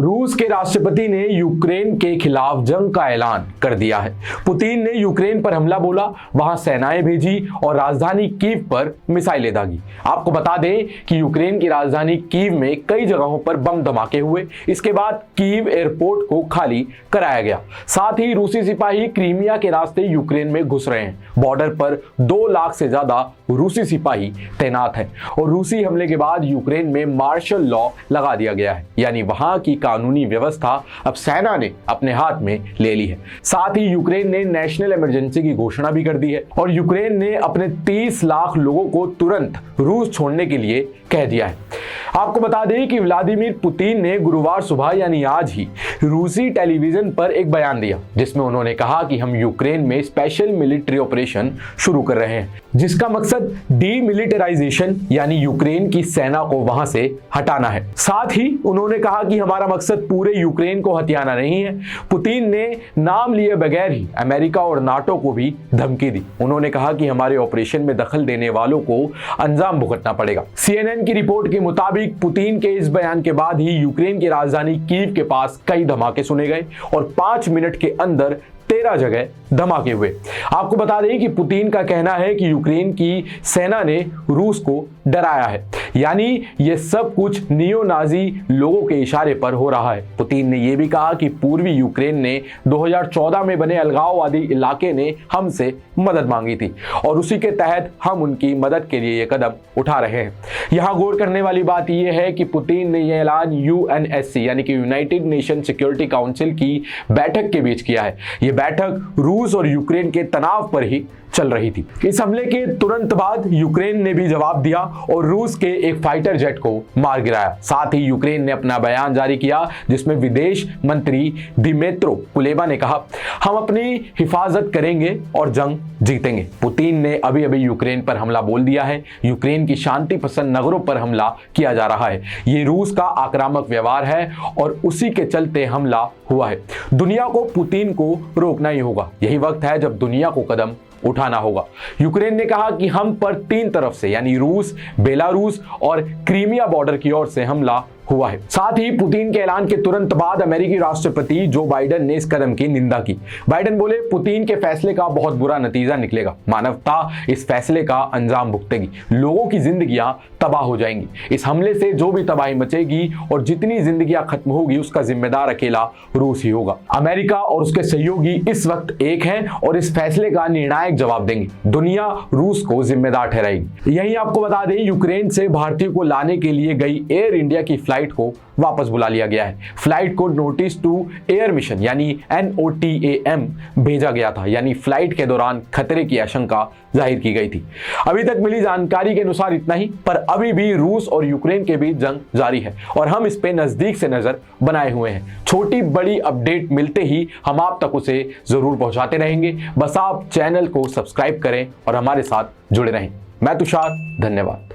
रूस के राष्ट्रपति ने यूक्रेन के खिलाफ जंग का ऐलान कर दिया है। पुतिन ने यूक्रेन पर हमला बोला, वहां सेनाएं भेजी और राजधानी कीव पर मिसाइलें दागी। आपको बता दें कि यूक्रेन की राजधानी कीव में कई जगहों पर बम धमाके हुए। इसके बाद कीव एयरपोर्ट को खाली कराया गया। साथ ही रूसी सिपाही क्रीमिया के रास्ते यूक्रेन में घुस रहे हैं। बॉर्डर पर 2 लाख से ज्यादा रूसी सिपाही तैनात हैं और रूसी हमले के बाद यूक्रेन में मार्शल लॉ लगा दिया गया है, यानी वहां की कानूनी व्यवस्था अब सेना ने अपने हाथ में ले ली है। साथ ही यूक्रेन ने नेशनल इमरजेंसी की घोषणा भी कर दी है और यूक्रेन ने अपने 30 लाख लोगों को तुरंत रूस छोड़ने के लिए कह दिया है। आपको बता दें कि व्लादिमीर पुतिन ने गुरुवार सुबह यानी आज ही रूसी टेलीविजन पर एक बयान दिया, जिसमें उन्होंने कहा कि हम यूक्रेन में स्पेशल मिलिट्री ऑपरेशन शुरू कर रहे हैं, जिसका मकसद डीमिलिटराइजेशन यानी यूक्रेन की सेना को वहां से हटाना है। साथ ही उन्होंने कहा कि हमारा मकसद पूरे यूक्रेन को हथियाना नहीं है। पुतिन ने नाम लिए बगैर ही अमेरिका और नाटो को भी धमकी दी। उन्होंने कहा कि हमारे ऑपरेशन में दखल देने वालों को अंजाम भुगतना पड़ेगा। CNN की रिपोर्ट के मुताबिक पुतिन के इस बयान के बाद ही यूक्रेन की राजधानी कीव के पास कई धमाके सुने गए और 5 मिनट के अंदर 13 जगह धमाके हुए। आपको बता दें कि पुतिन का कहना है कि यूक्रेन की सेना ने रूस को डराया है, यानी ये सब कुछ नियो नाजी लोगों के इशारे पर हो रहा है। पुतिन ने यह भी कहा कि पूर्वी यूक्रेन ने 2014 में बने अलगाववादी इलाके ने हमसे मदद मांगी थी और उसी के तहत हम उनकी मदद के लिए ये कदम उठा रहे हैं। यहाँ गौर करने वाली बात यह है कि पुतिन ने यह ऐलान UNSC यानी कि यूनाइटेड नेशन सिक्योरिटी काउंसिल की बैठक के बीच किया है। ये बैठक रूस और यूक्रेन के तनाव पर ही चल रही थी। इस हमले के तुरंत बाद यूक्रेन ने भी जवाब दिया और रूस के एक फाइटर जेट को मार गिराया। साथ ही यूक्रेन ने अपना बयान जारी किया, जिसमें विदेश मंत्री दिमित्रो कुलेबा ने कहा, हम अपनी हिफाजत करेंगे और जंग जीतेंगे। पुतिन ने अभी अभी यूक्रेन पर हमला बोल दिया है। यूक्रेन की शांति पसंद नगरों पर हमला किया जा रहा है। ये रूस का आक्रामक व्यवहार है और उसी के चलते हमला हुआ है। दुनिया को पुतिन को रोकना ही होगा। यही वक्त है जब दुनिया को कदम उठाना होगा। यूक्रेन ने कहा कि हम पर 3 तरफ से यानी रूस, बेलारूस और क्रीमिया बॉर्डर की ओर से हमला हुआ है। साथ ही पुतिन के ऐलान के तुरंत बाद अमेरिकी राष्ट्रपति जो बाइडेन ने इस कदम की निंदा की। बाइडेन बोले, पुतिन के फैसले का बहुत बुरा नतीजा निकलेगा। मानवता इस फैसले का अंजाम भुगतेगी। लोगों की जिंदगियां तबाह हो जाएंगी। इस हमले से जो भी तबाही मचेगी और जितनी जिंदगियां खत्म होगी उसका जिम्मेदार अकेला रूस ही होगा। अमेरिका और उसके सहयोगी इस वक्त एक हैं और इस फैसले का निर्णायक जवाब देंगे। दुनिया रूस को जिम्मेदार ठहराएगी। यही आपको बता दें, यूक्रेन से भारतीयों को लाने के लिए गई एयर इंडिया की फ्लाइट को वापस बुला लिया गया है। फ्लाइट को नोटिस टू एयर मिशन यानी NOTAM भेजा गया था, यानी फ्लाइट के दौरान खतरे की आशंका जाहिर की गई थी। अभी तक मिली जानकारी के अनुसार इतना ही, पर अभी भी रूस और यूक्रेन के बीच जंग जारी है और हम इस पे नजदीक से नजर बनाए हुए हैं। छोटी बड़ी अपडेट मिलते ही हम आप तक उसे जरूर पहुंचाते रहेंगे। बस आप चैनल को सब्सक्राइब करें और हमारे साथ जुड़े रहें। मैं तुषार, धन्यवाद।